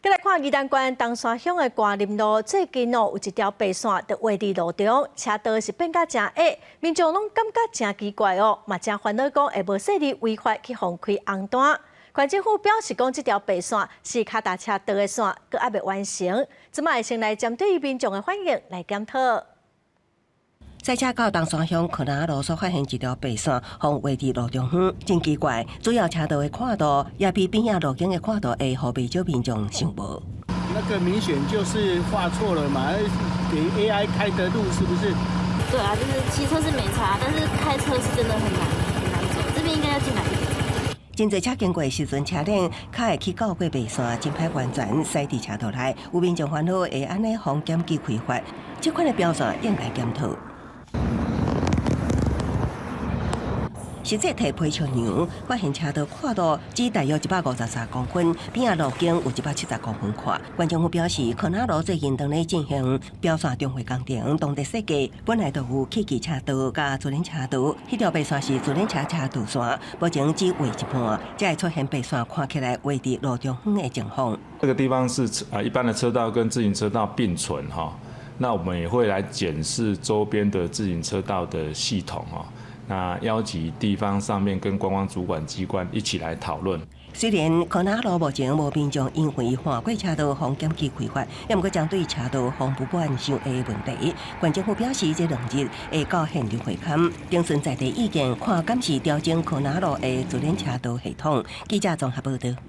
再来看宜兰县东山乡的瓜林路，最近有一条白线在画伫路中，车道是变甲真矮，民众拢感觉真奇怪哦，嘛真烦恼讲会无说你违法去放开红单。县政府表示讲，这条白线是脚踏车道的线，阁还未完成，即卖先来针对民众的反应来检讨。赛车到东山乡柯南路所发现一条白线，放画伫路中央，真奇怪。主要车道的宽度也比边仔路径的宽度会互未少民众想无。那个明显就是画错了嘛，给 AI 开的路是不是？对啊，就是骑车是没差，但是开车是真的很难走。这边应该要进来一点。真侪车经过的时阵，车辆较会去到过白线，真歹完全驶伫车道内。有民众烦恼会安尼防检机开发，这款的标准应该检讨。实际提皮桥梁发现车道宽度只大约153公分，边仔路径有170公分宽。县政府表示，柯南路最近正在进行标线重回工程，当地设计本来就有汽机车道加自行车道，迄条白线是自行车车道线，目前只画一半，才会出现白线看起来画伫路中央的情况。这个地方是一般的车道跟自行车道并存哈，那我们也会来检视周边的自行车道的系统哈。那邀集地方上面跟观光主管机关一起来讨论。虽然柯南路目前无民众因为换过车道防检机开发，也毋过针对车道防不管上下的问题，县政府表示这2日会到现场会勘，征询在地意见，看敢是调整柯南路的自行车道系统。记者综合报道。